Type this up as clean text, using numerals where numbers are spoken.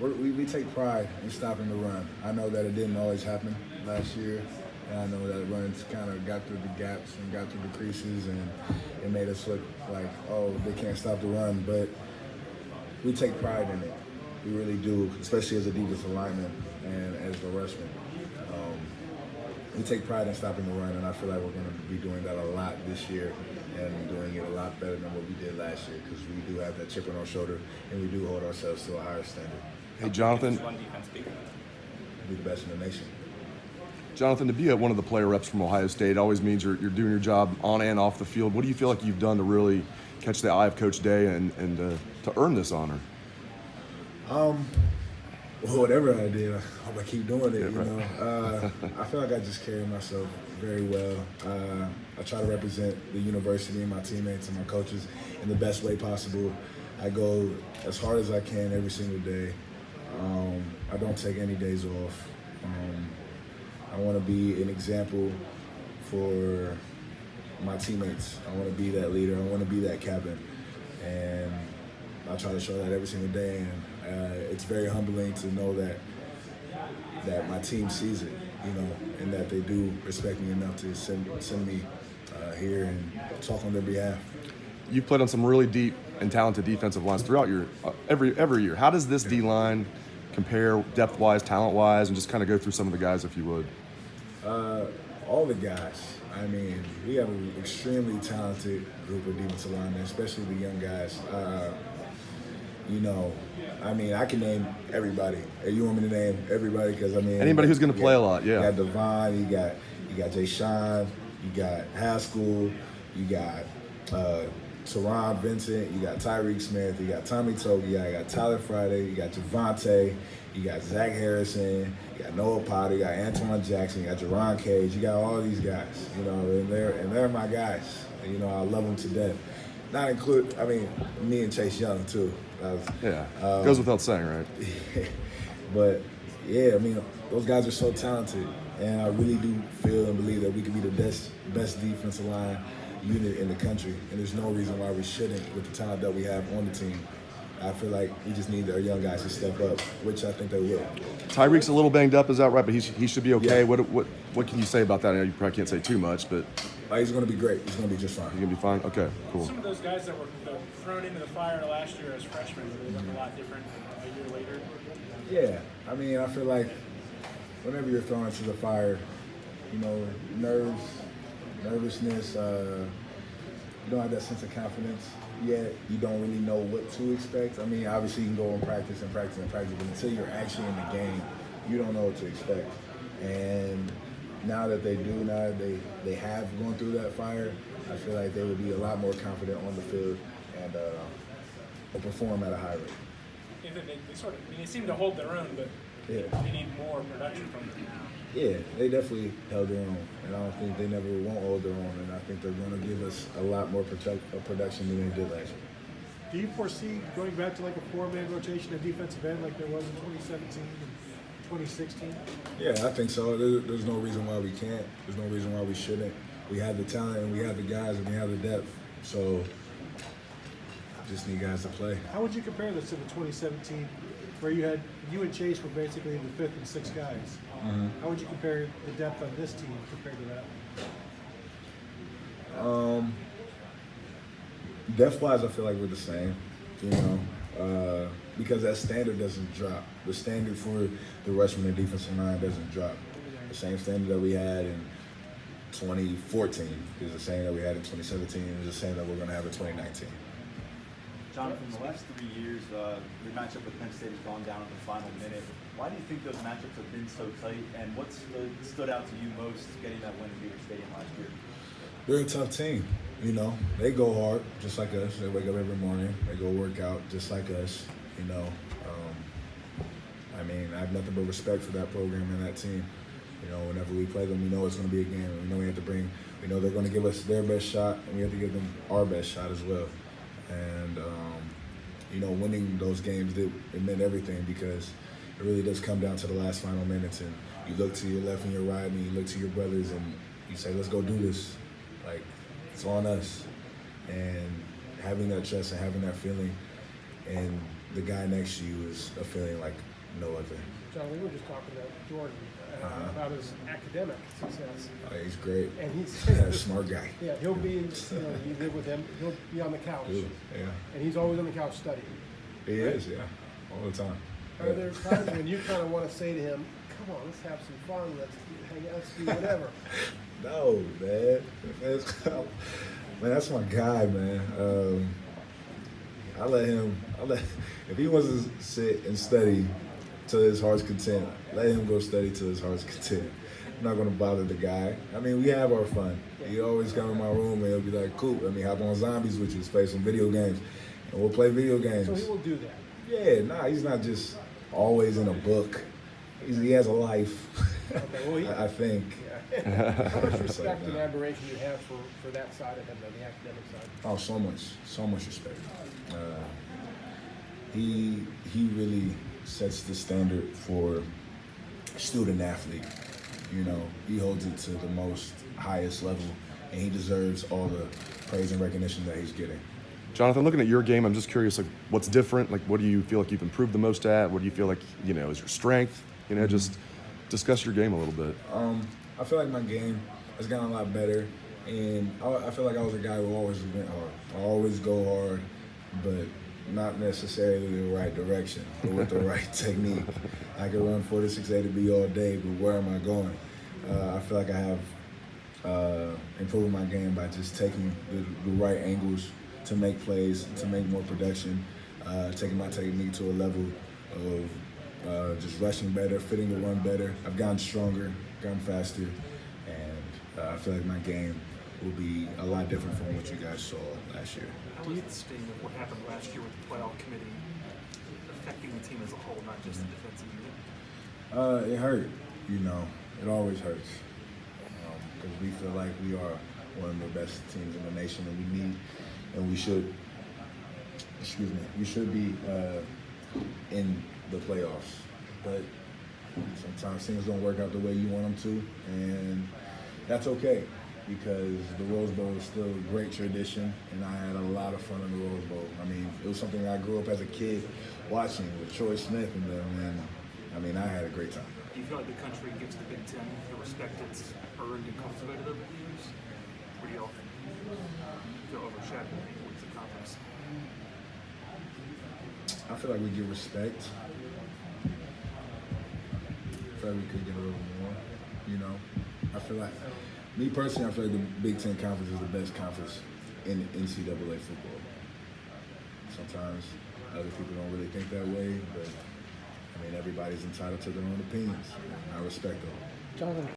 we take pride in stopping the run. I know that it didn't always happen last year, and I know that runs kind of got through the gaps and got through the creases, and it made us look like, oh, they can't stop the run. But we take pride in it. We really do, especially as a defensive lineman and as a rushman. Um, we take pride in stopping the run, and I feel like we're going to be doing that a lot this year and doing it a lot better than what we did last year because we do have that chip on our shoulder and we do hold ourselves to a higher standard. Hey, Jonathon. Be the best in the nation. Jonathon, to be one of the player reps from Ohio State always means you're doing your job on and off the field. What do you feel like you've done to really catch the eye of Coach Day and to earn this honor? Well, whatever I did, I hope I keep doing it. Yeah, you know, I feel like I just carry myself very well. I try to represent the university and my teammates and my coaches in the best way possible. I go as hard as I can every single day. I don't take any days off. I want to be an example for my teammates. I want to be that leader. I want to be that captain. And I try to show that every single day. And it's very humbling to know that my team sees it, you know, and that they do respect me enough to send me here and talk on their behalf. You've played on some really deep and talented defensive lines throughout your every year. How does this D-line compare depth-wise, talent-wise, and just kind of go through some of the guys if you would? All the guys. I mean, we have an extremely talented group of defensive linemen, especially the young guys. You know, I mean, I can name everybody. You want me to name everybody? Because I mean, anybody who's going to play a lot, yeah. You got Devon, you got Jay Sean, you got Haskell, you got Teron Vincent, you got Tyreek Smith, you got Tommy Togi, you got Tyler Friday, you got Javante, you got Zach Harrison, you got Noah Potter, you got Antoine Jackson, you got Jerron Cage, you got all these guys, you know, and they're my guys. You know, I love them to death. Not include, I mean, me and Chase Young too. Goes without saying, right? But yeah, I mean, those guys are so talented, and I really do feel and believe that we could be the best defensive line unit in the country, and there's no reason why we shouldn't with the talent that we have on the team. I feel like we just need our young guys to step up, which I think they will. Tyreek's a little banged up, is that right? But he should be okay. Yeah. What can you say about that? I know you probably can't say too much, but he's going to be great. He's going to be just fine. He's going to be fine? Okay, cool. Some of those guys that were thrown into the fire last year as freshmen, they look a lot different a year later. Yeah, I mean, I feel like whenever you're thrown into the fire, you know, nervousness, you don't have that sense of confidence yet. You don't really know what to expect. I mean, obviously you can go and practice, but until you're actually in the game, you don't know what to expect. And now that they do, now that they have gone through that fire, I feel like they will be a lot more confident on the field and will perform at a high rate. Yeah, they seem to hold their own, but yeah, they need more production from them now. Yeah, they definitely held their own, and I don't think they never won't hold their own, and I think they're going to give us a lot more production than they did last year. Do you foresee going back to like a four-man rotation at defensive end like there was in 2017 and 2016? Yeah, I think so. There's no reason why we can't. There's no reason why we shouldn't. We have the talent, and we have the guys, and we have the depth. So just need guys to play. How would you compare this to the 2017, where you and Chase were basically the fifth and sixth guys? Mm-hmm. How would you compare the depth on this team compared to that? Depth-wise, I feel like we're the same, you know, because that standard doesn't drop. The standard for the rushman and defensive line doesn't drop. The same standard that we had in 2014 is the same that we had in 2017, and is the same that we're going to have in 2019. Jonathon, the last 3 years, your matchup with Penn State has gone down in the final minute. Why do you think those matchups have been so tight, and what stood out to you most getting that win at Beaver Stadium last year? They're a tough team, you know. They go hard, just like us. They wake up every morning. They go work out, just like us, you know. I mean, I have nothing but respect for that program and that team. You know, whenever we play them, we know it's going to be a game. We know we know they're going to give us their best shot, and we have to give them our best shot as well. And, you know, winning those games, it meant everything because it really does come down to the last final minutes. And you look to your left and your right, and you look to your brothers, and you say, let's go do this. Like, it's on us. And having that trust and having that feeling and the guy next to you is a feeling like no other. John, we were just talking to Jordan about his academic success. Oh, he's great. And he's a smart guy. Yeah, he'll be, you live with him, he'll be on the couch. Yeah. And he's always on the couch studying. He is, yeah. All the time. Are there times when you kind of want to say to him, come on, let's have some fun, let's hang out, let's do whatever? No, man. Man, that's my guy, man. If he wants to sit and study to his heart's content, let him go study to his heart's content. I'm not going to bother the guy. I mean, we have our fun. He always come in my room and he'll be like, cool, let me hop on zombies with you, let's play some video games. And we'll play video games. So he will do that? Yeah, nah, he's not just always in a book. He has a life, Okay, well, I think. Yeah. How much respect and admiration do you have for that side of him, the academic side? Oh, so much respect. He really sets the standard for student athlete. You know, he holds it to the most highest level, and he deserves all the praise and recognition that he's getting. Jonathon, looking at your game, I'm just curious, like, what's different? Like, what do you feel like you've improved the most at? What do you feel like, is your strength? Just discuss your game a little bit. I feel like my game has gotten a lot better, and I feel like I was a guy who always went hard. I always go hard, but not necessarily the right direction or with the right technique. I could run 4-6 ATB all day, but where am I going? I feel like I have improved my game by just taking the right angles to make plays, to make more production, taking my technique to a level of just rushing better, fitting the run better. I've gotten stronger, gotten faster, and I feel like my game will be a lot different from what you guys saw last year. How was the sting of what happened last year with the playoff committee affecting the team as a whole, not just the defensive unit? It hurt, it always hurts. Because we feel like we are one of the best teams in the nation, and we should be in the playoffs. But sometimes things don't work out the way you want them to, and that's okay, because the Rose Bowl is still a great tradition, and I had a lot of fun in the Rose Bowl. I mean, it was something I grew up as a kid watching with Troy Smith and them, and I had a great time. Do you feel like the country gives the Big Ten the respect it's earned and cultivated over the years? Or do you all feel overshadowed with the conference? I feel like we get respect. I feel like we could get a little more, I feel like, me personally, I feel like the Big Ten Conference is the best conference in NCAA football. Sometimes other people don't really think that way, but everybody's entitled to their own opinions. I respect them. Jonathan,